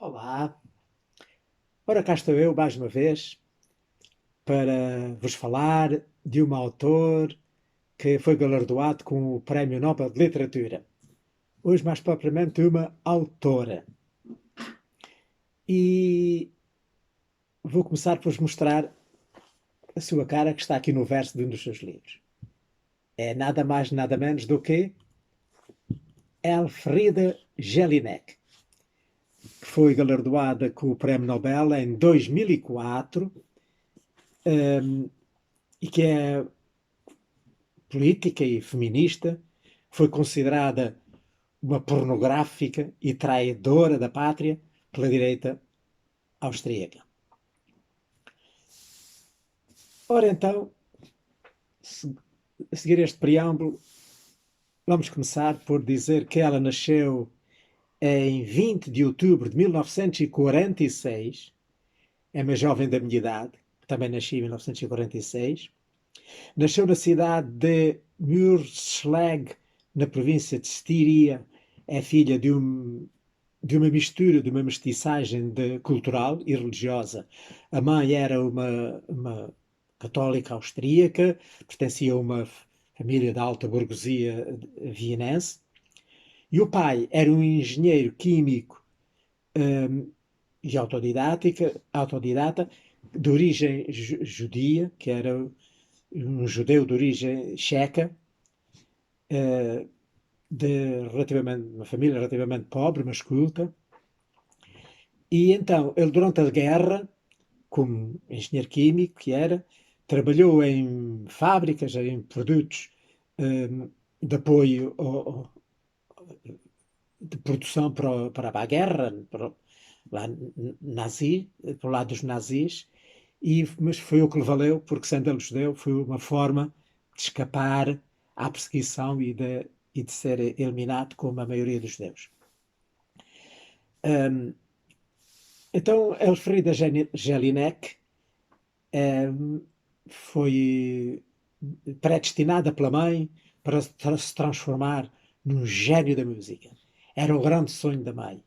Olá, ora cá estou eu mais uma vez para vos falar de um autor que foi galardoado com o Prémio Nobel de Literatura. Hoje, mais propriamente, uma autora. E vou começar por vos mostrar a sua cara que está aqui no verso de um dos seus livros. É nada mais, nada menos do que Elfriede Jelinek, que foi galardoada com o Prémio Nobel em 2004 e que é política e feminista, foi considerada uma pornográfica e traidora da pátria pela direita austríaca. Ora então, a seguir este preâmbulo, vamos começar por dizer que ela nasceu em 20 de outubro de 1946, é uma jovem da minha idade, também nasci em 1946, nasceu na cidade de Mürschleg, na província de Styria, é filha de uma mistura, de uma mestiçagem cultural e religiosa. A mãe era uma católica austríaca, pertencia a uma família da alta burguesia vienense, e o pai era um engenheiro químico e autodidata, de origem judia, que era um judeu de origem checa, de uma família relativamente pobre, mas culta. E então, ele durante a guerra, como engenheiro químico que era, trabalhou em fábricas, em produtos de apoio de produção para a guerra, lá para o lado dos nazis, mas foi o que lhe valeu, porque sendo ele judeu, foi uma forma de escapar à perseguição e de ser eliminado como a maioria dos judeus. Então, Elfriede Jelinek foi predestinada pela mãe para se transformar num gênio da música. Era o grande sonho da mãe.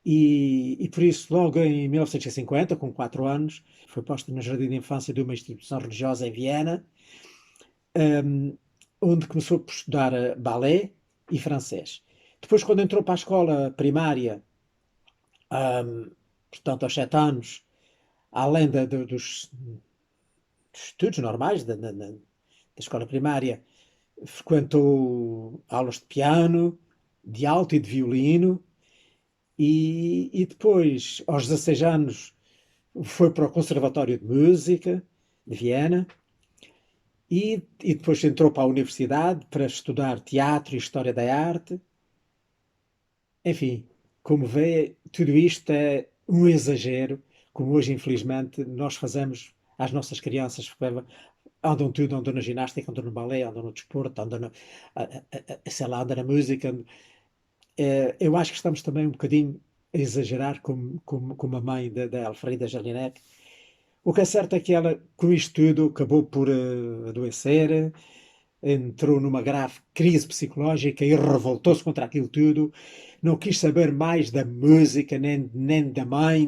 E por isso, logo em 1950, com 4 anos, foi posta no jardim de infância de uma instituição religiosa em Viena, onde começou por estudar balé e francês. Depois, quando entrou para a escola primária, portanto, aos 7 anos, além dos estudos normais da escola primária, frequentou aulas de piano, de alto e de violino, e depois, aos 16 anos, foi para o Conservatório de Música de Viena, e depois entrou para a universidade para estudar teatro e história da arte. Enfim, como vê, tudo isto é um exagero, como hoje, infelizmente, nós fazemos às nossas crianças, andam tudo, andam na ginástica, andam no balé, andam no desporto, sei lá, andam na música. Eu acho que estamos também um bocadinho a exagerar como a mãe da Elfriede Jelinek. O que é certo é que ela, com isto tudo, acabou por adoecer, entrou numa grave crise psicológica e revoltou-se contra aquilo tudo, não quis saber mais da música, nem da mãe,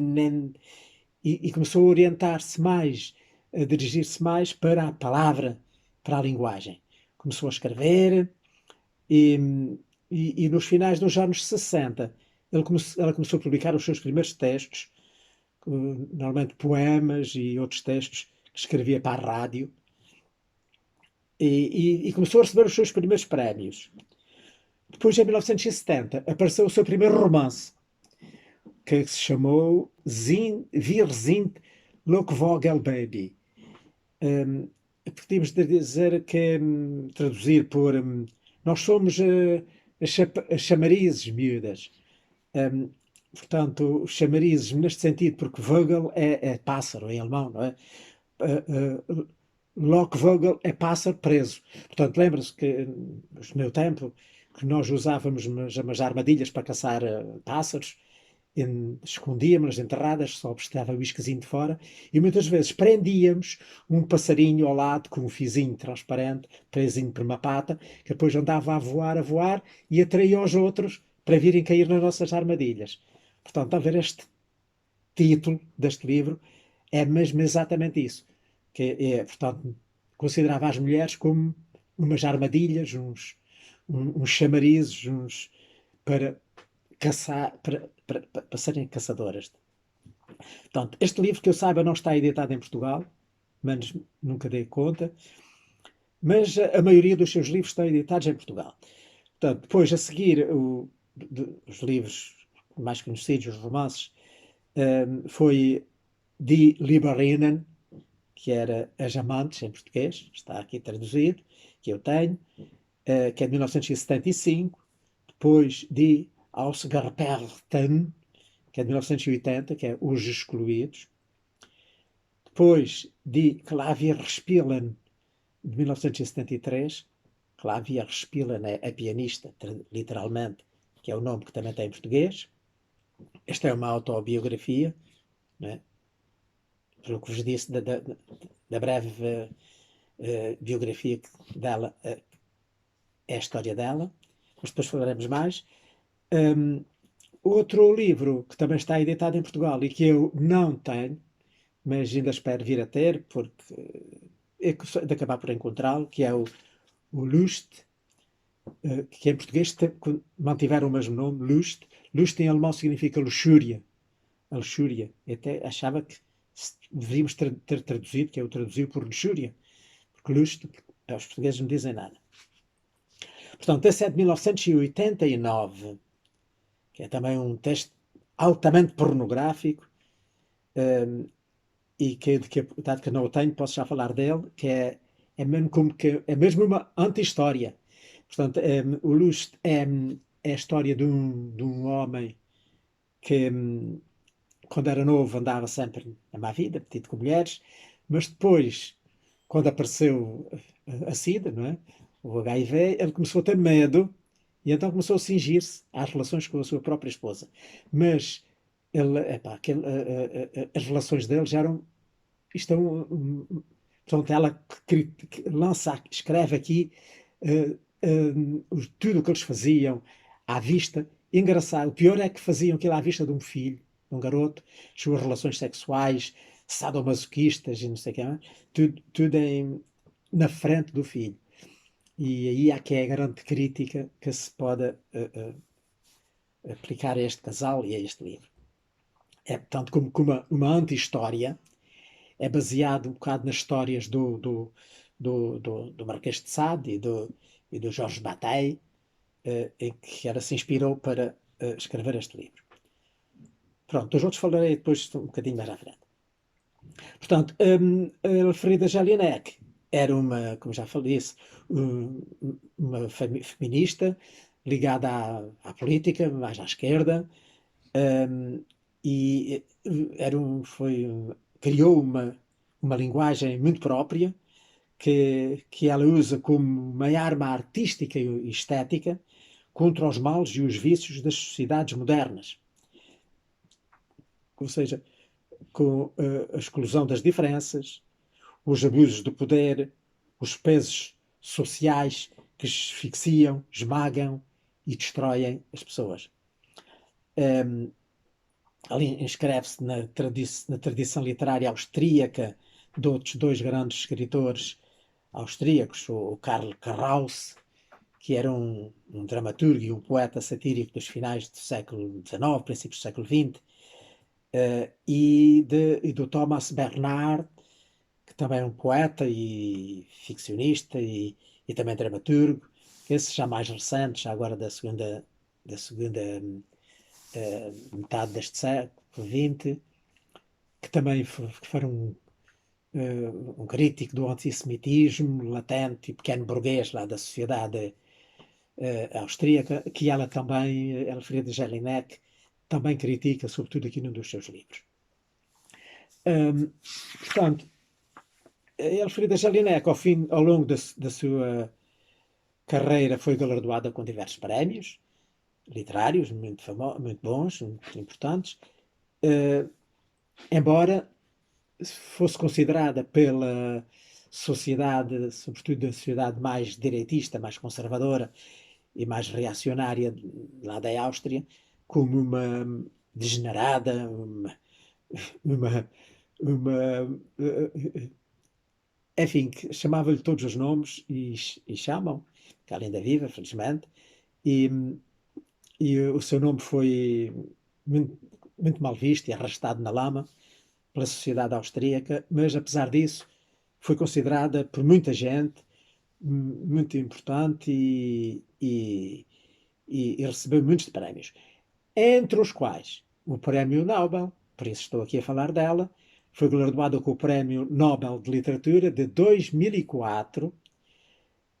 e começou a orientar-se mais, a dirigir-se mais para a palavra, para a linguagem. Começou a escrever e, e nos finais dos anos 60 ela começou a publicar os seus primeiros textos, normalmente poemas e outros textos que escrevia para a rádio, e começou a receber os seus primeiros prémios. Depois, em 1970, apareceu o seu primeiro romance, que se chamou Wir sind Lockvogel Baby. Podíamos dizer que, traduzir por nós somos as chamarizes miúdas. Portanto, chamarizes neste sentido, porque Vogel é pássaro em alemão, não é? Lockvogel é pássaro preso. Portanto, lembra-se que no meu tempo que nós usávamos umas armadilhas para caçar pássaros, escondíamos-las enterradas, só estava o isquezinho de fora, e muitas vezes prendíamos um passarinho ao lado com um fiozinho transparente, presinho por uma pata, que depois andava a voar, e atraía os outros para virem cair nas nossas armadilhas. Portanto, a ver este título deste livro, é mesmo exatamente isso. Que é, portanto, considerava as mulheres como umas armadilhas, uns chamarizes, para caçar, para serem caçadoras. Portanto, este livro, que eu saiba, não está editado em Portugal, mas nunca dei conta, mas a maioria dos seus livros estão editados em Portugal. Portanto, depois, a seguir, os livros mais conhecidos, os romances, foi Die Lieberinnen, que era As Amantes, em português, está aqui traduzido, que eu tenho, que é de 1975. Depois Die Ausgeperrten, que é de 1980, que é Os Excluídos. Depois Die Klavierspielen, de 1973. Klavierspielen é a pianista, literalmente, que é o nome que também tem em português. Esta é uma autobiografia, né? Pelo que vos disse, da breve biografia dela, é a história dela, mas depois falaremos mais. Outro livro que também está editado em Portugal e que eu não tenho, mas ainda espero vir a ter, porque é de acabar por encontrá-lo, que é o Lust, que em português mantiveram o mesmo nome, Lust. Lust em alemão significa luxúria. A luxúria. Eu até achava que deveríamos ter traduzido, que eu traduzi por luxúria, porque Lust, os portugueses não dizem nada. Portanto, esse é de 1989, que é também um texto altamente pornográfico, e dado que não o tenho, posso já falar dele, que é mesmo uma anti-história. Portanto, o Lust é a história de um homem que, quando era novo, andava sempre na má vida, metido com mulheres, mas depois, quando apareceu a SIDA, não é? O HIV, ele começou a ter medo e então começou a cingir-se às relações com a sua própria esposa. Mas as relações dele já eram. Isto é portanto, ela que escreve aqui tudo o que eles faziam à vista. Engraçado, o pior é que faziam aquilo à vista de um filho, de um garoto, suas relações sexuais, sadomasoquistas e não sei o que, tudo na frente do filho. E aí é que é a grande crítica que se pode aplicar a este casal e a este livro. É, portanto, como uma anti-história, é baseado um bocado nas histórias do Marquês de Sade e do Jorge Bataille, em que ela se inspirou para escrever este livro. Pronto, dos outros falarei depois um bocadinho mais à frente. Portanto, a Elfrida Jelinek era como já falei, uma feminista ligada à política, mais à esquerda, e criou uma linguagem muito própria, que ela usa como uma arma artística e estética contra os males e os vícios das sociedades modernas. Ou seja, com a exclusão das diferenças, os abusos do poder, os pesos sociais que asfixiam, esmagam e destroem as pessoas. Ali inscreve-se na tradição literária austríaca de outros dois grandes escritores austríacos, o Karl Kraus, que era um dramaturgo e um poeta satírico dos finais do século XIX, princípios do século XX, e do Thomas Bernhard, que também é um poeta e ficcionista e também dramaturgo, esses já mais recentes, já agora da segunda metade deste século XX, que também foram um crítico do antissemitismo latente e pequeno burguês lá da sociedade austríaca, que ela também, Elfriede Jelinek, também critica, sobretudo aqui num dos seus livros. Portanto, Elfriede Jelinek, ao longo da sua carreira, foi galardoada com diversos prémios literários, muito bons, muito importantes, embora fosse considerada pela sociedade, sobretudo da sociedade mais direitista, mais conservadora e mais reacionária lá da Áustria, como degenerada, uma, uma enfim, que chamava-lhe todos os nomes e chamam, que ela ainda vive, felizmente, e, e o seu nome foi muito, muito mal visto e arrastado na lama pela sociedade austríaca, mas apesar disso foi considerada por muita gente muito importante e recebeu muitos prémios, entre os quais o Prémio Nobel, por isso estou aqui a falar dela, foi galardoada com o Prémio Nobel de Literatura de 2004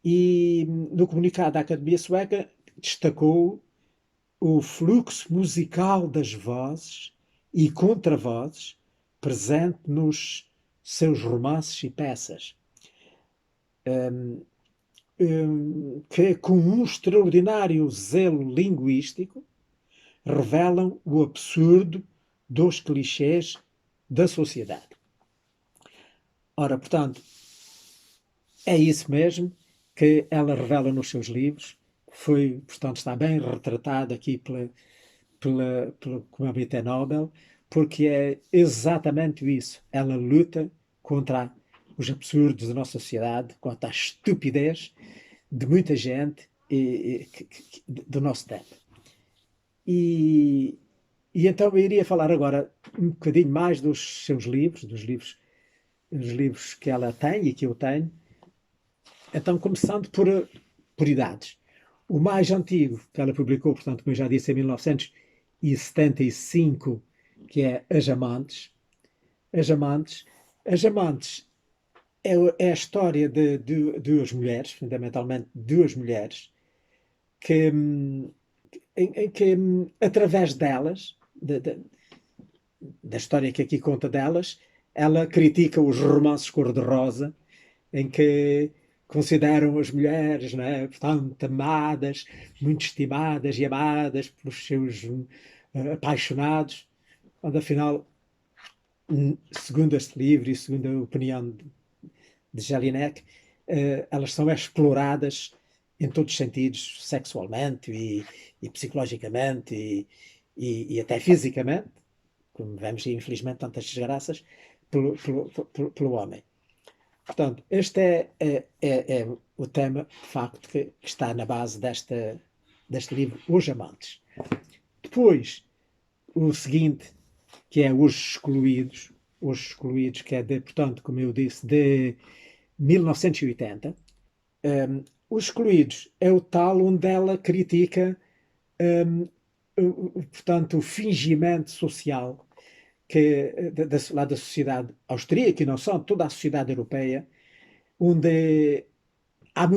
e no comunicado da Academia Sueca destacou o fluxo musical das vozes e contravozes presente nos seus romances e peças, que com um extraordinário zelo linguístico revelam o absurdo dos clichês da sociedade. Ora, portanto, é isso mesmo que ela revela nos seus livros. Foi, portanto, está bem retratado aqui pelo Comitê Nobel, porque é exatamente isso. Ela luta contra os absurdos da nossa sociedade, contra a estupidez de muita gente do nosso tempo. E, e então eu iria falar agora um bocadinho mais dos seus livros, dos livros que ela tem e que eu tenho. Então, começando por idades. O mais antigo que ela publicou, portanto, como eu já disse, em 1975, que é As Amantes. As Amantes. As Amantes é a história de duas mulheres, fundamentalmente duas mulheres, que, em que, através delas, da história que aqui conta delas, ela critica os romances cor-de-rosa, em que consideram as mulheres, né, portanto, amadas, muito estimadas e amadas pelos seus apaixonados, quando afinal, segundo este livro e segundo a opinião de Jelinek, elas são exploradas em todos os sentidos, sexualmente e psicologicamente e até fisicamente, como vemos, infelizmente, tantas desgraças, pelo homem. Portanto, este é o tema, de facto, que está na base deste livro, Os Amantes. Depois, o seguinte, que é Os Excluídos, que é, portanto, como eu disse, de 1980. Os Excluídos é o tal onde ela critica, um, portanto, o fingimento social lá da sociedade austríaca e não só, toda a sociedade europeia, onde há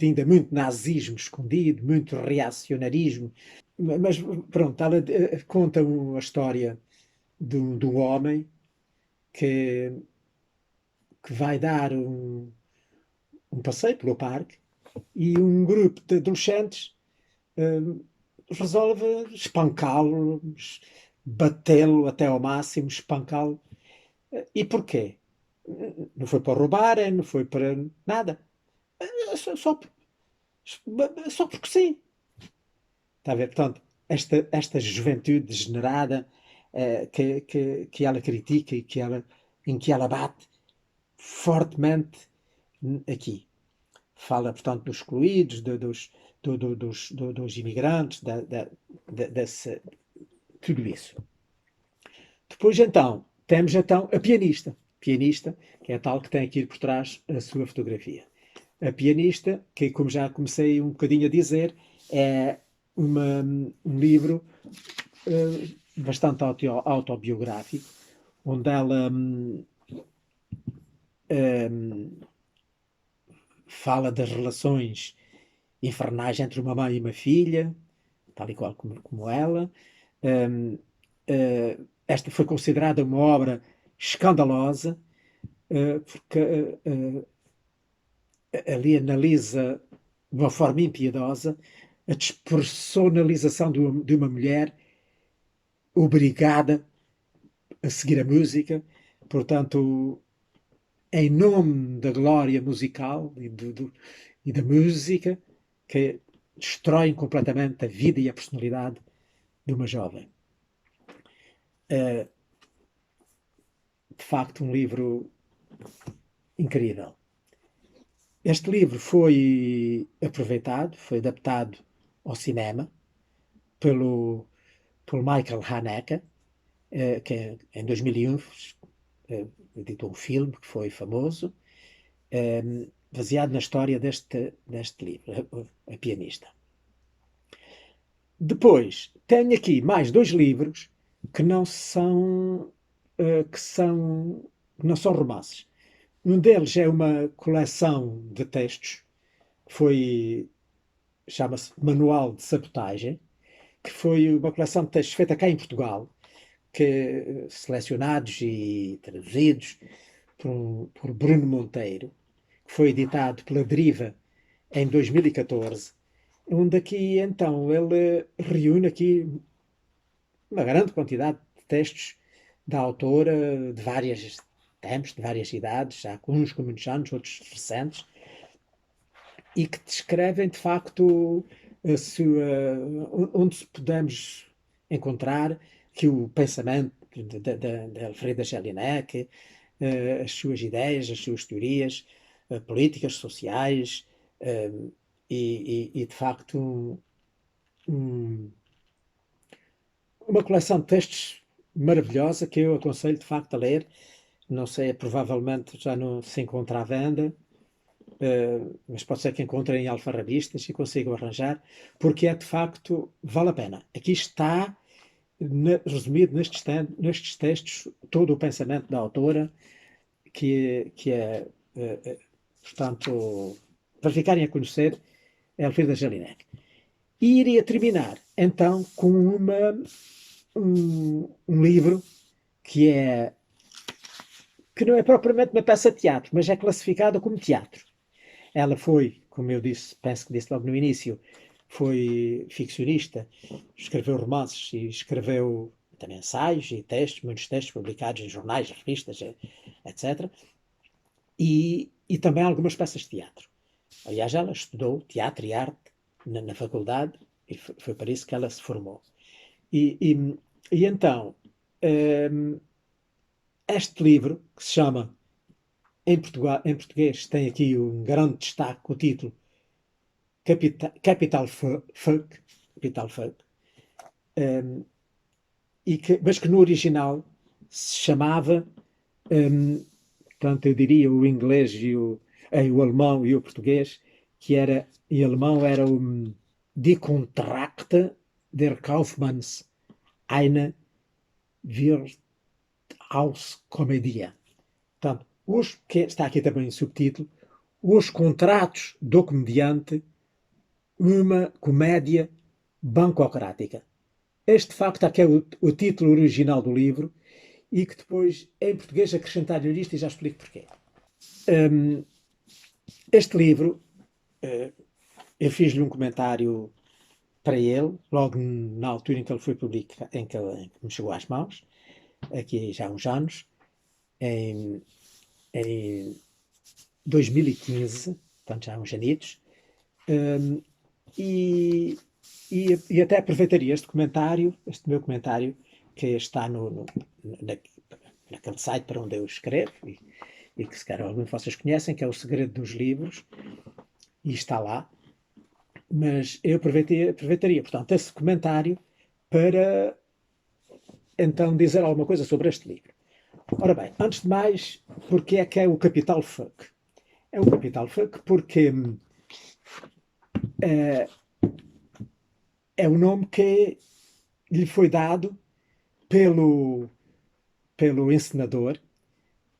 ainda muito nazismo escondido, muito reacionarismo, mas pronto, ela conta a história de um homem que, que vai dar um passeio pelo parque e um grupo de adolescentes uh, resolve espancá-lo, batê-lo até ao máximo, espancá-lo. E porquê? Não foi para roubar, não foi para nada. Só, só porque sim. Está a ver? Portanto, esta juventude degenerada que ela critica e em que ela bate fortemente aqui. Fala, portanto, dos excluídos, dos imigrantes, desse, tudo isso. Depois, então, temos então a pianista. Pianista, que é a tal que tem aqui por trás a sua fotografia. A pianista, que como já comecei um bocadinho a dizer, é um livro bastante autobiográfico, onde ela fala das relações infernais entre uma mãe e uma filha, tal e qual como ela. Esta foi considerada uma obra escandalosa, porque ali analisa de uma forma impiedosa a despersonalização de uma mulher obrigada a seguir a música, portanto, em nome da glória musical e da música, que destroem completamente a vida e a personalidade de uma jovem. de facto um livro incrível. Este livro foi aproveitado, foi adaptado ao cinema pelo, pelo Michael Haneke, que em 2001 editou um filme que foi famoso, baseado na história deste livro, a pianista. Depois, tenho aqui mais dois livros que não são, que não são romances. Um deles é uma coleção de textos, que chama-se Manual de Sabotagem, que foi uma coleção de textos feita cá em Portugal, que, selecionados e traduzidos por Bruno Monteiro, que foi editado pela Deriva em 2014, onde aqui então ele reúne aqui uma grande quantidade de textos da autora de vários tempos, de várias idades, há uns com muitos anos, outros recentes, e que descrevem de facto onde podemos encontrar que o pensamento de Alfreda Jelinek, as suas ideias, as suas teorias políticas, sociais, eh, e de facto um, uma coleção de textos maravilhosa que eu aconselho de facto a ler. Não sei, provavelmente já não se encontra à venda, mas pode ser que encontrem em alfarrabistas e consigam arranjar, porque é de facto, vale a pena. Aqui está resumido nestes textos todo o pensamento da autora, que é, portanto, para ficarem a conhecer, é Elfrida Jelinek. E iria terminar, então, com um livro que que não é propriamente uma peça de teatro, mas é classificada como teatro. Ela foi, como eu disse, penso que disse logo no início, foi ficcionista, escreveu romances e escreveu também ensaios e textos, muitos textos publicados em jornais, revistas, etc. E também algumas peças de teatro. Aliás, ela estudou teatro e arte na faculdade e foi para isso que ela se formou. E então, um, este livro, que se chama, em português, tem aqui um grande destaque, o título Capital Folk, Capital Folk, um, mas que no original se chamava, portanto, eu diria o inglês o alemão e o português, que era, em alemão era o Die Kontrakte der Kaufmanns, eine Wirthauskomödie. Portanto, que está aqui também em subtítulo, Os Contratos do Comediante, uma comédia bancocrática. Este, de facto, aqui é o título original do livro e que depois, em português, acrescentar-lhe isto e já explico porquê. Este livro, eu fiz-lhe um comentário para ele, logo na altura em que ele foi publicado, em que me chegou às mãos, aqui já há uns anos, em 2015, portanto já há uns anitos, e, e até aproveitaria este meu comentário, que está naquele site para onde eu escrevo, e que se calhar alguns de vocês conhecem, que é O Segredo dos Livros, e está lá. Mas eu aproveitaria, portanto, esse comentário para então dizer alguma coisa sobre este livro. Ora bem, antes de mais, porque é que é o Capital Folk? É o Capital Folk porque é o nome que lhe foi dado pelo, pelo encenador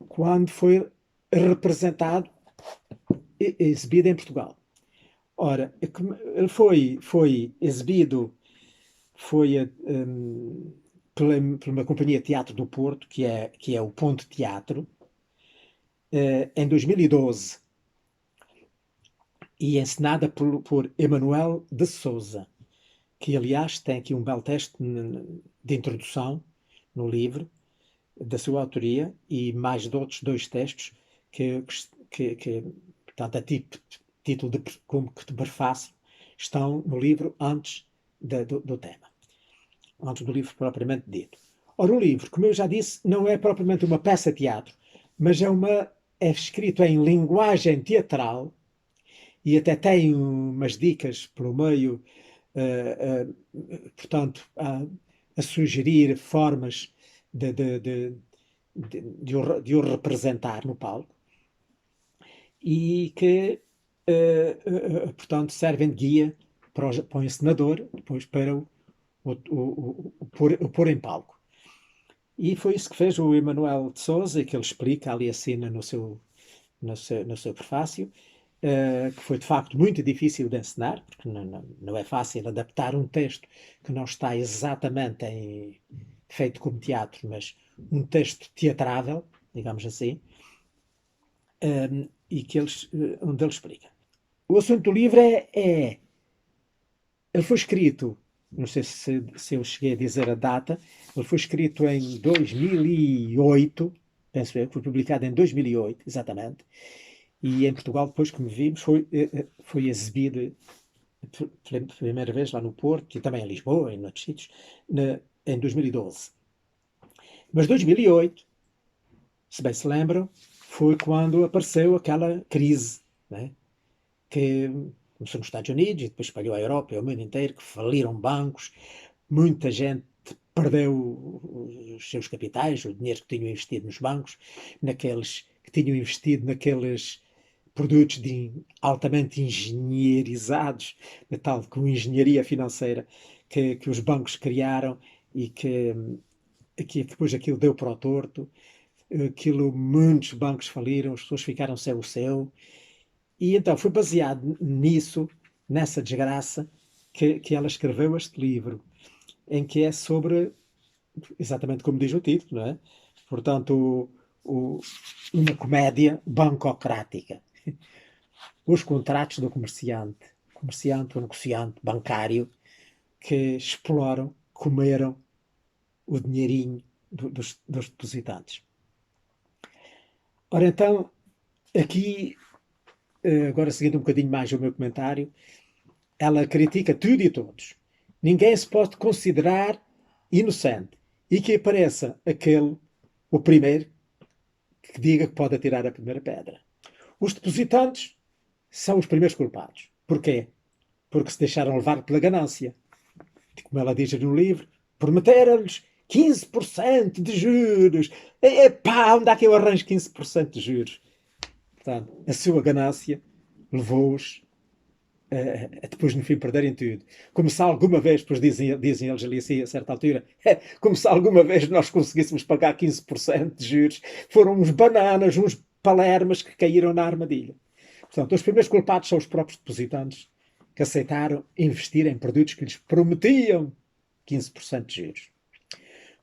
quando foi representado e exibido em Portugal. Ora, ele foi exibido, foi por uma companhia de teatro do Porto, que é o Ponto Teatro, em 2012, e encenada por Emanuel de Souza, que aliás tem aqui um belo texto de introdução no livro, da sua autoria, e mais de outros dois textos portanto, a título como que de prefácio, estão no livro antes do tema, antes do livro propriamente dito. Ora, o livro, como eu já disse, não é propriamente uma peça de teatro, mas é escrito em linguagem teatral e até tem umas dicas pelo meio, portanto, a sugerir formas de o representar no palco e que, portanto, servem de guia para o encenador, depois para o pôr em palco. E foi isso que fez o Emanuel de Sousa, que ele explica ali, assina no seu prefácio, que foi de facto muito difícil de ensinar, porque não é fácil adaptar um texto que não está exatamente feito como teatro, mas um texto teatrável, digamos assim, e onde ele explica. O assunto do livro ele foi escrito, não sei se eu cheguei a dizer a data, ele foi escrito em 2008, penso eu, foi publicado em 2008, exatamente, e em Portugal, depois, como vimos, foi exibido pela primeira vez lá no Porto, e também em Lisboa, e em outros sítios, em 2012. Mas 2008, se bem se lembram, foi quando apareceu aquela crise, né? Que começou nos Estados Unidos e depois espalhou a Europa e ao mundo inteiro, que faliram bancos, muita gente perdeu os seus capitais, o dinheiro que tinham investido nos bancos, que tinham investido naqueles produtos altamente engenheirizados, da tal como engenharia financeira que os bancos criaram e que depois aquilo deu para o torto. Muitos bancos faliram, as pessoas ficaram sem o seu. E então foi baseado nisso, nessa desgraça, que ela escreveu este livro, em que é sobre, exatamente como diz o título, não é? Portanto, o, uma comédia bancocrática. Os contratos do comerciante ou negociante bancário, que exploram, comeram o dinheirinho dos depositantes. Ora então, aqui, agora seguindo um bocadinho mais o meu comentário, ela critica tudo e todos. Ninguém se pode considerar inocente. E que apareça o primeiro, que diga que pode atirar a primeira pedra. Os depositantes são os primeiros culpados. Porquê? Porque se deixaram levar pela ganância. Como ela diz no livro, prometeram-lhes 15% de juros. Epá, onde é que eu arranjo 15% de juros? Portanto, a sua ganância levou-os depois no fim perderem tudo. Como se alguma vez, depois dizem eles ali assim, a certa altura, como se alguma vez nós conseguíssemos pagar 15% de juros. Foram uns bananas, uns palermas que caíram na armadilha. Portanto, os primeiros culpados são os próprios depositantes que aceitaram investir em produtos que lhes prometiam 15% de juros.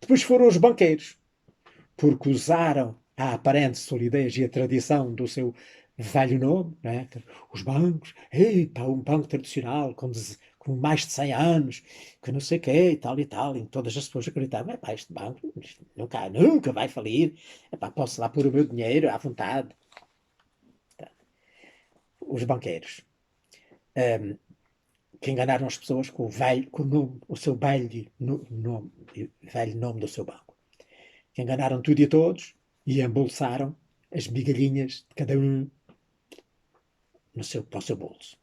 Depois foram os banqueiros, porque usaram a aparente solidez e a tradição do seu velho nome, né? Os bancos, um banco tradicional com mais de 100 anos, que não sei o quê, e tal, e todas as pessoas acreditavam, este banco nunca vai falir, posso lá pôr o meu dinheiro à vontade. Os banqueiros, que enganaram as pessoas o seu velho nome do seu banco, que enganaram tudo e todos e embolsaram as migalhinhas de cada um para o seu bolso.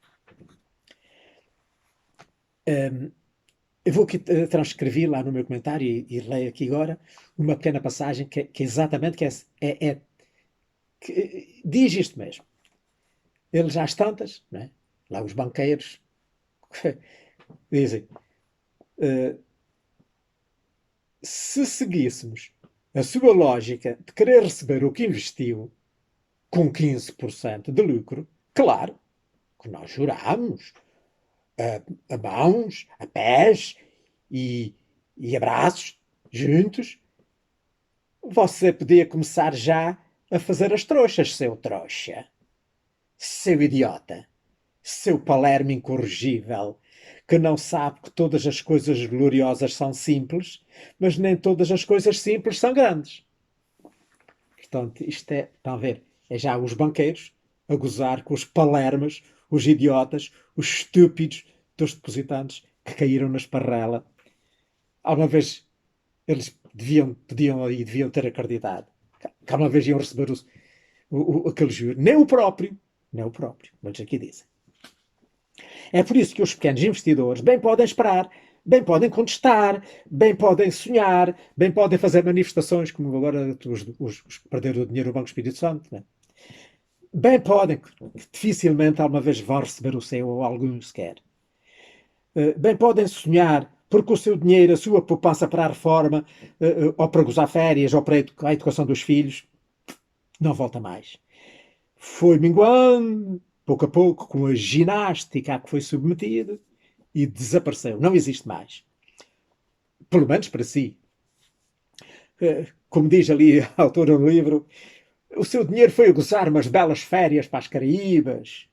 Eu vou aqui transcrever lá no meu comentário e leio aqui agora uma pequena passagem que exatamente que diz isto mesmo. Eles às tantas, né, lá os banqueiros, dizem, se seguíssemos a sua lógica de querer receber o que investiu com 15% de lucro, claro que nós jurámos a mãos, a pés e abraços juntos, você podia começar já a fazer as trouxas, seu trouxa, seu idiota, seu Palermo incorrigível, que não sabe que todas as coisas gloriosas são simples, mas nem todas as coisas simples são grandes. Portanto, estão a ver, é já os banqueiros a gozar com os palermas, os idiotas, os estúpidos dos depositantes que caíram na esparrela. Alguma vez eles deviam ter acreditado que uma vez iam receber aquele juro. Nem o próprio, mas aqui dizem. É por isso que os pequenos investidores bem podem esperar, bem podem contestar, bem podem sonhar, bem podem fazer manifestações, como agora os que perderam o dinheiro no Banco Espírito Santo. Né? Bem podem, que dificilmente alguma vez vão receber o seu, ou alguns sequer. Bem podem sonhar, porque o seu dinheiro, a sua poupança para a reforma, ou para gozar férias, ou para a educação dos filhos, não volta mais. Foi minguando, pouco a pouco, com a ginástica a que foi submetido, e desapareceu. Não existe mais. Pelo menos para si. Como diz ali a autora do livro, o seu dinheiro foi a gozar umas belas férias para as Caraíbas,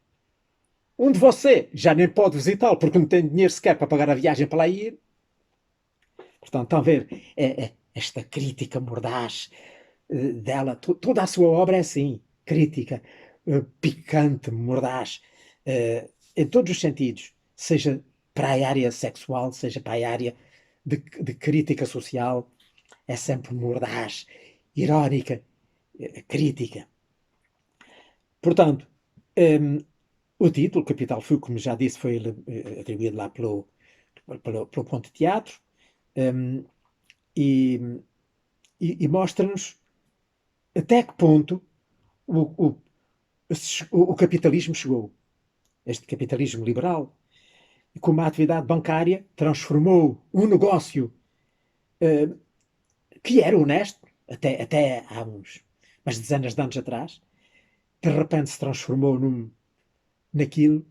onde você já nem pode visitá-lo porque não tem dinheiro sequer para pagar a viagem para lá ir. Portanto, estão a ver esta crítica mordaz dela. Toda a sua obra é assim, crítica, picante, mordaz, em todos os sentidos, seja para a área sexual, seja para a área de crítica social, é sempre mordaz, irónica, crítica. Portanto, o título, Capital Fútil, como já disse, foi atribuído lá pelo Ponte Teatro, e, e mostra-nos até que ponto o, o, o capitalismo chegou. Este capitalismo liberal, e como a atividade bancária transformou um negócio que era honesto, até há umas dezenas de anos atrás, de repente se transformou naquilo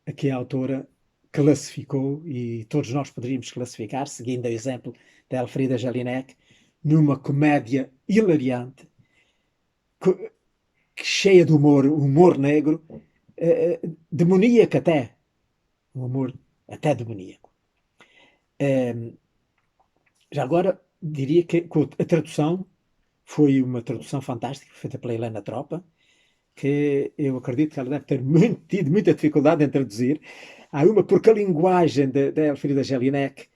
a que a autora classificou, e todos nós poderíamos classificar, seguindo o exemplo da Elfrida Jelinek, numa comédia hilariante, cheia de humor negro, demoníaco até. Um humor até demoníaco. Já agora, diria que a tradução foi uma tradução fantástica, feita pela Helena Tropa, que eu acredito que ela deve ter tido muita dificuldade em traduzir. Há uma, porque a linguagem da Elfrida Jelinek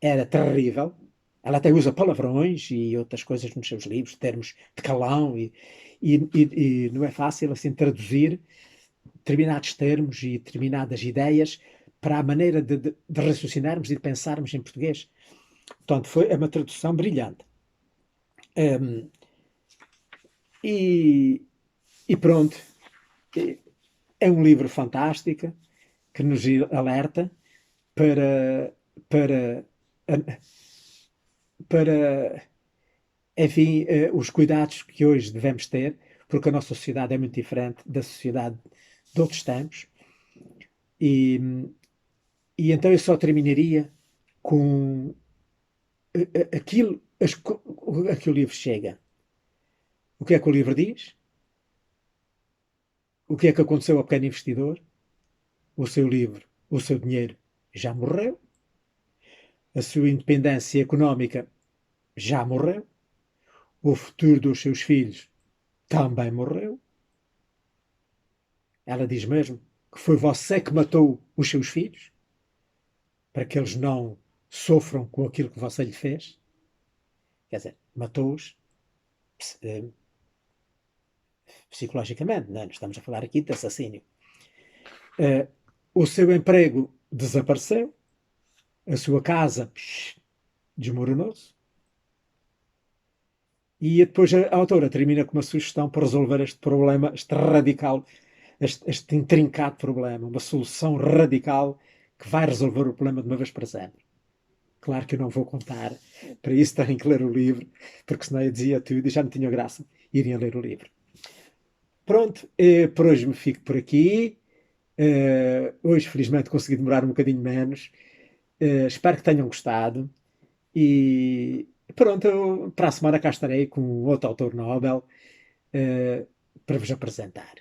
era terrível. Ela até usa palavrões e outras coisas nos seus livros, termos de calão, e não é fácil assim traduzir determinados termos e determinadas ideias para a maneira de raciocinarmos e de pensarmos em português. Portanto, é uma tradução brilhante. E pronto, é um livro fantástico que nos alerta para, para, para enfim, os cuidados que hoje devemos ter, porque a nossa sociedade é muito diferente da sociedade de outros tempos. E, e então eu só terminaria com aquilo a que o livro chega. O que é que o livro diz? O que é que aconteceu ao pequeno investidor? O seu livro, o seu dinheiro já morreu. A sua independência económica já morreu. O futuro dos seus filhos também morreu. Ela diz mesmo que foi você que matou os seus filhos para que eles não sofram com aquilo que você lhe fez. Quer dizer, matou-os psicologicamente, não estamos a falar aqui de assassínio. O seu emprego desapareceu, a sua casa desmoronou-se, e depois a autora termina com uma sugestão para resolver este problema, este radical, este intrincado problema, uma solução radical que vai resolver o problema de uma vez para sempre. Claro que eu não vou contar, para isso têm que ler o livro, porque senão eu dizia tudo e já não tinha graça irem a ler o livro. Pronto, por hoje me fico por aqui. Hoje, felizmente, consegui demorar um bocadinho menos. Espero que tenham gostado. E pronto, para a semana cá estarei com outro autor Nobel para vos apresentar.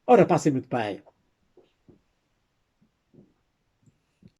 Ora, passem muito bem.